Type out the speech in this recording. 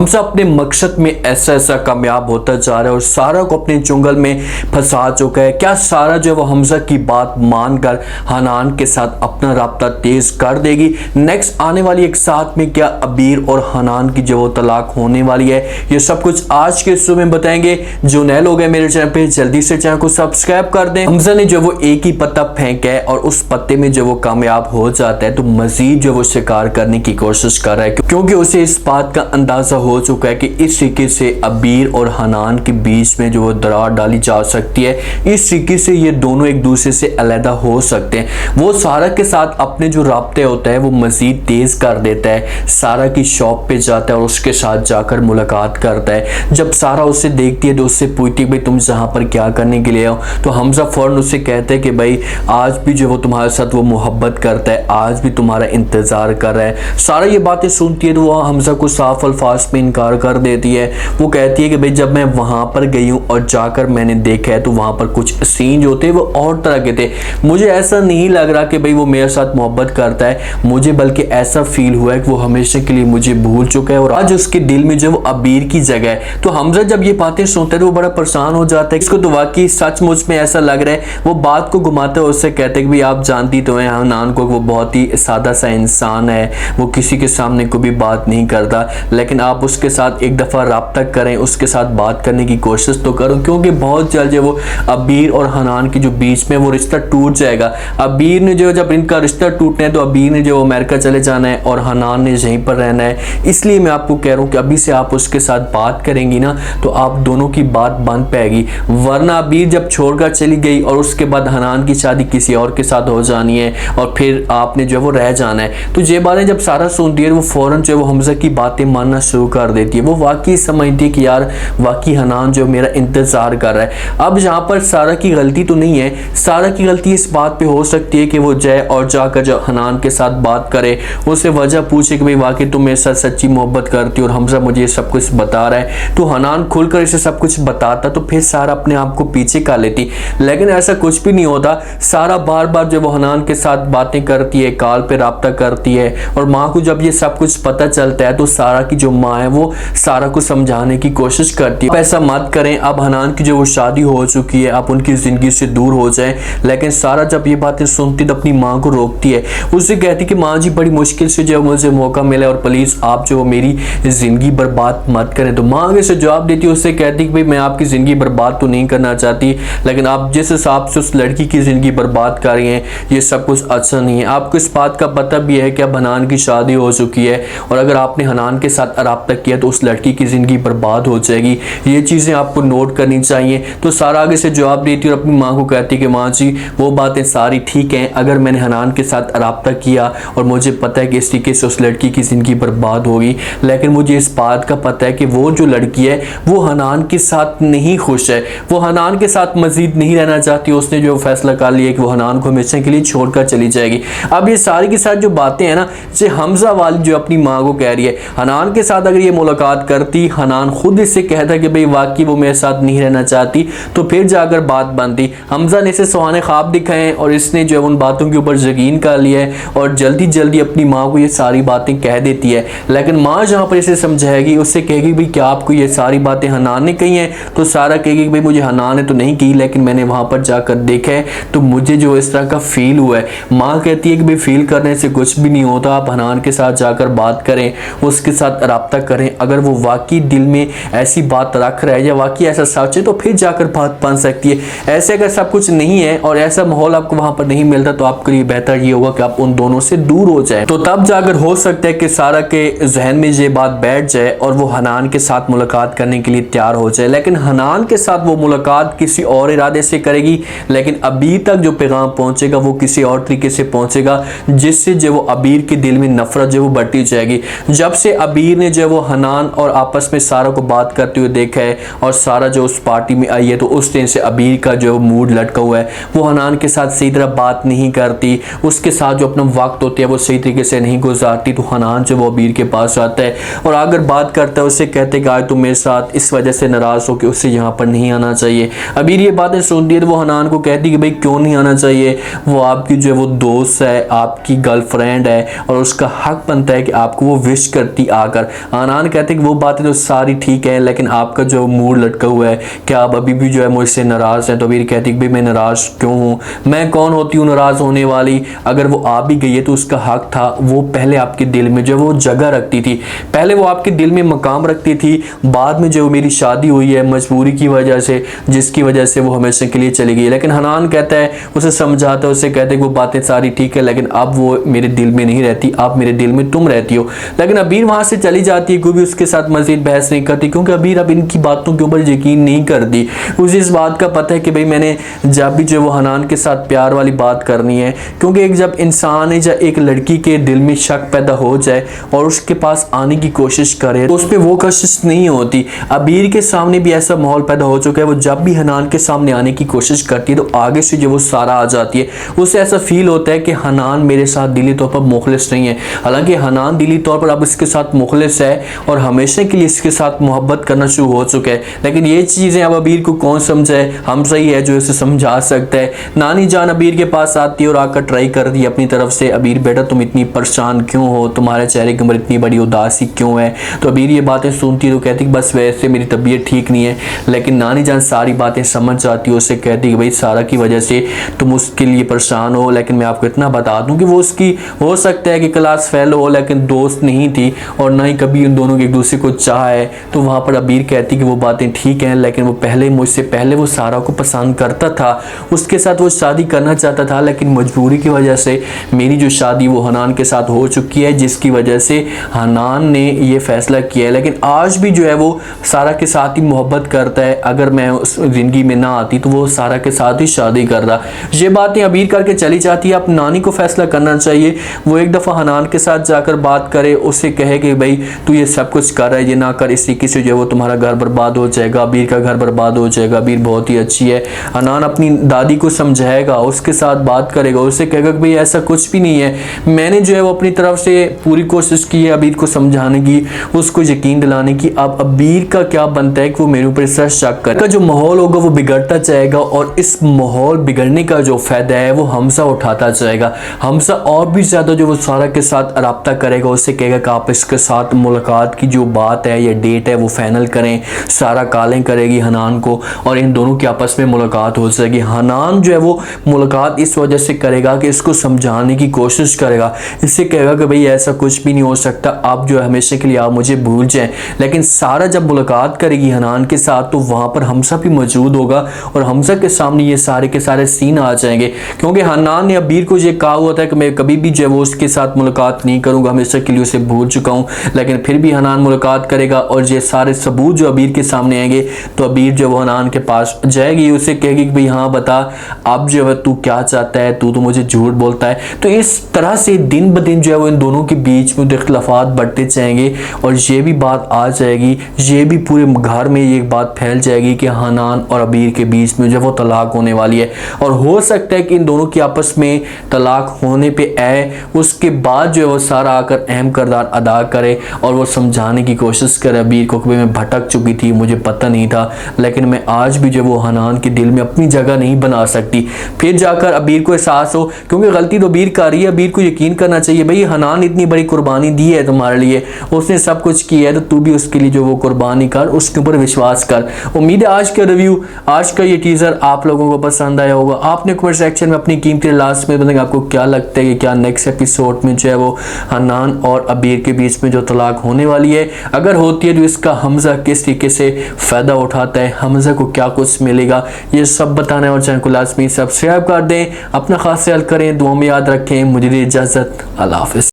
हमजा अपने मकसद में ऐसा ऐसा कामयाब होता जा रहा है और सारा को अपने चुंगल में फंसा चुका है। क्या सारा जो है वो हमजा की बात मानकर हनान के साथ अपना राब्ता तेज कर देगी? नेक्स्ट आने वाली एक साथ में क्या अबीर और हनान की जो वो तलाक होने वाली है? ये सब कुछ आज के शो में बताएंगे। जो नए लोग हैं मेरे चैनल पे जल्दी से चैनल को सब्सक्राइब कर दें। हमजा ने जो वो एक ही पत्ता फेंका है और उस पत्ते में जो वो कामयाब हो जाता है तो मजीद जो वो शिकार करने की कोशिश कर रहा है, क्योंकि उसे इस बात का अंदाजा हो चुका है कि इस तरीके से अबीर और हनान के बीच में जो दरार डाली जा सकती है, इस तरीके से ये दोनों एक दूसरे से अलग हो सकते हैं। वो सारा के साथ अपने जो राब्ते होता है वो मजीद तेज कर देता है। सारा की शॉप पे जाता है और उसके साथ जाकर मुलाकात करता है। जब सारा उसे देखती है तो उससे पूछती है भाई तुम यहाँ पर क्या करने के लिए हो? तो हमजा फौरन उससे कहते हैं कि भाई आज भी जो वो तुम्हारे साथ वो मोहब्बत करता है, आज भी तुम्हारा इंतजार कर रहा है। सारा ये बातें सुनती है तो वो हमजा को साफ अल्फाज में इनकार कर देती है। वो कहती है कि भाई जब मैं वहां पर गई हूँ और जाकर मैंने देखा है तो वहां पर कुछ सीन जो थे वो और तरह के थे। मुझे ऐसा नहीं लग रहा कि भाई वो मेरे साथ मोहब्बत करता है, मुझे बल्कि ऐसा फील हुआ है कि वो हमेशा के लिए मुझे भूल चुका है और आज उसके दिल में जो वो अबीर की जगह है। तो हमजा जब ये बातें सुनता है तो वो बड़ा परेशान हो जाता है। इसको तो वाकई सचमुच में ऐसा लग रहा है। वो बात को घुमाते हुए उससे कहते हैं कि भाई आप जानती तो हैं हनान को, वो बहुत ही सादा सा इंसान है, वो किसी के सामने कोई बात नहीं करता, लेकिन आप उसके साथ एक दफ़ा राब्ता करें, उसके साथ बात करने की कोशिश तो करो, क्योंकि बहुत जल्द जो वो अबीर और हनान के जो बीच में वो रिश्ता टूट जाएगा। अबीर ने जो जब इनका रिश्ता टूटना है तो अबीर ने जो अमेरिका चले जाना है और हनान ने यहीं पर रहना है। इसलिए मैं आपको कह रहा हूँ कि अभी से आप उसके साथ बात करेंगी ना तो आप दोनों की बात बन पाएगी, वरना अबीर जब छोड़कर चली गई और उसके बाद हनान की शादी किसी और के साथ हो जानी है और फिर आपने जो वो रह जाना है। तो ये बातें जब सारा सुनती है वो फौरन जो वो हमजा की बातें मानना शुरू कर देती है। वो वाकई समझती है कि यार वाकई हनान जो मेरा इंतजार कर रहा है। अब यहाँ पर सारा की गलती तो नहीं है, सारा की गलती इस बात पे हो सकती है कि वो जाए और जाकर जो हनान के साथ बात करे, उससे वजह पूछे कि भाई वाकई तुम मेरे साथ सच्ची मोहब्बत करती हो और हमजा मुझे सब कुछ बता रहा है। तो हनान खुलकर इसे सब कुछ बताता तो फिर सारा अपने आप को पीछे कर लेती, लेकिन ऐसा कुछ भी नहीं होता। सारा बार बार जब वो हनान के साथ बातें करती है, कॉल पे राब्ता करती है और माँ को जब ये सब कुछ पता चलता है तो सारा की जो माँ है वो सारा को समझाने की कोशिश करती है, ऐसा मत करें, अब हनान की जो वो शादी हो चुकी है, आप उनकी जिंदगी से दूर हो जाएं। लेकिन सारा जब ये बातें सुनती तो अपनी माँ को रोकती है, उससे कहती कि माँ जी बड़ी मुश्किल से जो मुझे मौका मिला और प्लीज आप जो मेरी जिंदगी बर्बाद मत करें। तो माँ आगे से जवाब देती है, उससे कहती कि भाई मैं आपकी जिंदगी बर्बाद तो नहीं करना चाहती, लेकिन आप जिस हिसाब से उस लड़की की जिंदगी बर्बाद कर रही हैं ये सब कुछ अच्छा नहीं है। आपको इस बात का पता भी है कि अब हनान की शादी हो चुकी है और अगर आपने हनान के साथ राब्ता किया तो उस लड़की की जिंदगी बर्बाद हो जाएगी, ये चीजें आपको नोट करनी चाहिए। तो सारा आगे से जवाब देती है और अपनी माँ को कहती है कि माँ जी वो बातें सारी ठीक हैं, अगर मैंने हनान के साथ राब्ता किया और मुझे पता है कि इस तरीके से उस लड़की की जिंदगी बर्बाद होगी, लेकिन मुझे इस बात का पता है कि वो जो लड़की है वो हनान के साथ नहीं खुश है, वो हनान के साथ मजीद नहीं रहना चाहती। उसने जो फैसला कर लिया कि वो हनान को हमेशा के लिए छोड़कर चली जाएगी। अब ये सारी के साथ जो बातें हैं ना, जैसे हमजा वाली जो अपनी माँ को कह रही है, हनान के साथ अगर ये मुलाकात करती, हनान खुद इससे कहता कि भाई वाकई वो मेरे साथ नहीं रहना चाहती, तो फिर जाकर बात बनती। हमजा ने इसे सुहाने ख्वाब दिखाए और इसने जो उन बातों के ऊपर यकीन कर लिया है और जल्दी जल्दी अपनी माँ को ये सारी बातें कह देती है। लेकिन माँ जहाँ पर इसे समझाएगी, उससे कहेगी भाई क्या आपको ये सारी बातें हनान ने कही हैं? तो सारा कहेगी कि भाई मुझे हनान ने तो नहीं की, लेकिन मैंने वहाँ पर जाकर देखा है तो मुझे जो इस तरह का फील हुआ है। माँ कहती है कि भाई फील करने से कुछ भी नहीं होता, आप हनान के साथ जाकर बात करें, उसके साथ राब्ता करें, अगर वो वाकई दिल में ऐसी बात रख रहा है या वाकई ऐसा सच है तो फिर जाकर बात बन सकती है। ऐसे अगर सब कुछ नहीं है और ऐसा माहौल आपको वहां पर नहीं मिलता तो आपके लिए बेहतर ये होगा कि आप उन दोनों से दूर हो जाएं। तो तब जाकर हो सकता है कि सारा के जहन में ये बात बैठ जाए और वो हनान के साथ मुलाकात करने के लिए तैयार हो जाए। लेकिन हनान के साथ वो मुलाकात किसी और इरादे से करेगी, लेकिन अभी तक जो पैगाम पहुंचेगा वो किसी और तरीके से पहुंचेगा, जिससे जो वो अबीर के दिल में नफरत जो वो बढ़ती जाएगी। जब से अबीर ने जो वो हनान और आपस में सारा को बात करते हुए देखा है और सारा जो उस पार्टी में आई है तो उस दिन से अबीर का जो मूड लटका हुआ है, वो हनान के साथ सही तरह बात नहीं करती, उसके साथ जो अपना वक्त होता है वो सही तरीके से नहीं गुजारती। तो हनान जो वो अबीर के पास आता है और अगर बात करता है उससे कहते कि आज तुम मेरे साथ इस वजह से नाराज हो कि उससे यहाँ पर नहीं आना चाहिए। अबीर ये बातें सुनती है तो वो हनान को कहती कि भाई क्यों नहीं आना चाहिए, वो आपकी जो वो दोस्त है, आपकी गर्लफ्रेंड है और उसका हक बनता है कि आपको वो विश करती आकर। हनान कहते हैं कि वो बातें तो सारी ठीक है, लेकिन आपका जो मूड लटका हुआ है, क्या आप अभी भी जो है मुझसे नाराज हैं? तो अबीर कहती है कि भाई मैं नाराज क्यों हूँ, मैं कौन होती हूँ नाराज होने वाली? अगर वो आ भी गई है तो उसका हक था, वो पहले आपके दिल में जो वो जगह रखती थी, पहले वो आपके दिल में मकाम रखती थी। बाद में जो मेरी शादी हुई है मजबूरी की वजह से, जिसकी वजह से वो हमेशा के लिए चली गई। लेकिन हनान कहता है, उसे समझाता है, उसे कहते हैं कि वो बातें सारी ठीक है, लेकिन अब वो मेरे दिल में नहीं रहती, अब मेरे दिल में तुम रहती हो। लेकिन अबीर वहां से चली जाती है, कोई भी उसके साथ मजीद बहस नहीं करती, क्योंकि अबीर अब इनकी बातों के ऊपर यकीन नहीं करती। उसे इस बात का पता है कि भाई मैंने जब भी जो वो हनान के साथ प्यार वाली बात करनी है, क्योंकि एक जब इंसान है, जब एक लड़की के दिल में शक पैदा हो जाए और उसके पास आने की कोशिश करे तो उस पर वो कोशिश नहीं होती। अबीर के सामने भी ऐसा माहौल पैदा हो चुका है, वो जब भी हनान के सामने आने की कोशिश करती है तो आगे से जो वो सारा आ जाती है। उसे ऐसा फील होता है कि हनान मेरे साथ दिली तौर पर मुखलिस नहीं है। हालांकि हनान दिली तौर पर अब इसके साथ मुखलिस है और हमेशा के लिए इसके साथ मोहब्बत करना शुरू हो चुका है। लेकिन ये चीज़ें अब अबीर को कौन समझाए, हम सही है जो इसे समझा सकता है। नानी जान अबीर के पास आती है और आकर ट्राई कर दी अपनी तरफ से, अबीर बेटा तुम इतनी परेशान क्यों हो, तुम्हारे चेहरे के ऊपर इतनी बड़ी उदासी क्यों है? तो अबीर ये बातें सुनती है तो कहती है बस वैसे मेरी तबीयत ठीक नहीं है। लेकिन नानी जान सारी बातें समझ जाती है, उससे कहती है भाई सारा की वजह से तुम उसके लिए परेशान हो, लेकिन मैं आपको इतना बता दूं कि वो उसकी हो सकता है कि क्लास फेल हो, लेकिन दोस्त नहीं थी और ना ही कभी उन दोनों के एक दूसरे को चाह है। तो वहाँ पर अबीर कहती कि वो बातें ठीक हैं, लेकिन वो पहले मुझसे पहले वो सारा को पसंद करता था, उसके साथ वो शादी करना चाहता था, लेकिन मजबूरी की वजह से मेरी जो शादी वो हनान के साथ हो चुकी है, जिसकी वजह से हनान ने ये फैसला किया है। लेकिन आज भी जो है वो सारा के साथ ही मोहब्बत करता है। अगर मैं उस ज़िंदगी में ना आती तो वो सारा के साथ ही शादी कर रहा। ये बातें अबीर करके चली जाती है। अब नानी को फैसला करना चाहिए, वो एक दफ़ा हनान के साथ जाकर बात करे, उससे कहे कि भाई तू ये सब कुछ कर रहा है, ये ना कर, इस तरीके से जो है वो तुम्हारा घर बर्बाद हो जाएगा, अबीर का घर बर्बाद हो जाएगा। अबीर बहुत ही अच्छी है। हनान अपनी दादी को समझाएगा, उसके साथ बात करेगा, उससे कहेगा कि भाई ऐसा कुछ भी नहीं है, मैंने जो है वो अपनी तरफ से पूरी कोशिश की है अबीर को समझाने की, उसको यकीन दिलाने की। अब अबीर का क्या बनता है कि वो मेरे ऊपर इस तरह शक करे, जो माहौल होगा वो बिगड़ता जाएगा और इस माहौल बिगड़ने का जो फायदा है वो हमसा उठाता जाएगा। हमसा और भी ज़्यादा जो वो सारा के साथ रब्ता करेगा, उससे कहेगा कि आप इसके साथ मुलाकात की जो बात है या डेट है वो फाइनल करें। सारा कालें करेगी हनान को और इन दोनों की आपस में मुलाकात हो जाएगी। हनान जो है वो मुलाकात इस वजह से करेगा कि इसको समझाने की कोशिश करेगा, इससे कहेगा कि भाई ऐसा कुछ भी नहीं हो सकता, आप जो है हमेशा के लिए आप मुझे भूल जाएं। लेकिन सारा जब मुलाकात करेगी हनान के साथ तो वहाँ पर हमसा भी मौजूद होगा और हमसा के सामने ये सारे के सारे सीन आ जाएंगे, क्योंकि हनान ने अबीर को ये कहा हुआ था कि मैं कभी भी जो है वो उसके साथ मुलाकात नहीं करूँगा, हमेशा के लिए उसे भूल चुका हूँ। लेकिन फिर भी हनान मुलाकात करेगा और ये सारे सबूत जो अबीर के सामने आएंगे तो अबीर जो वो हनान के पास जाएगी, उसे कहेगी कि भाई हाँ बता अब जो है तू क्या चाहता है, तू तो मुझे झूठ बोलता है। तो इस तरह से दिन ब दिन जो है वो इन दोनों के बीच में इख्तलाफात बढ़ते जाएंगे और ये भी बात आ जाएगी, ये भी पूरे घर में ये बात फैल जाएगी कि हनान और अबीर के बीच में जो वो तलाक होने वाली है। और हो सकता है कि इन दोनों की आपस में तलाक होने पे आए, उसके बाद जो है वो सारा आकर अहम किरदार अदा करे और वो समझाने की कोशिश करे अबीर को कि मैं भटक चुकी थी, मुझे पता नहीं था, लेकिन मैं आज भी जो वो हनान के दिल में अपनी जगह नहीं बना सकती। फिर जाकर अबीर को एहसास हो, क्योंकि गलती तो अबीर कर रही है, अबीर को यकीन करना चाहिए भाई हनान इतनी बड़ी कुर्बानी दी है तुम्हारे लिए, उसने सब कुछ किया है, तो तू भी उसके लिए जो वो कुर्बानी कर, उसके ऊपर विश्वास कर। उम्मीद है आज का रिव्यू, आज का ये टीजर आप लोगों को पसंद आया होगा। आपने कमेंट सेक्शन में अपनी कीमती लास्ट में बताएंगे आपको क्या लगता है कि क्या नेक्स्ट एपिसोड में जो है वो हनान और अबीर के बीच में जो तलाक होने वाली है, अगर होती है तो इसका हमजा किस तरीके से फायदा उठाता है, हमजा को क्या कुछ मिलेगा, ये सब बताना है। और चैनल को लाजमी सब्सक्राइब कर दें, अपना खास ख्याल करें, दुआ में याद रखें। मुझे इजाज़त, अल्लाह हाफ़िज़।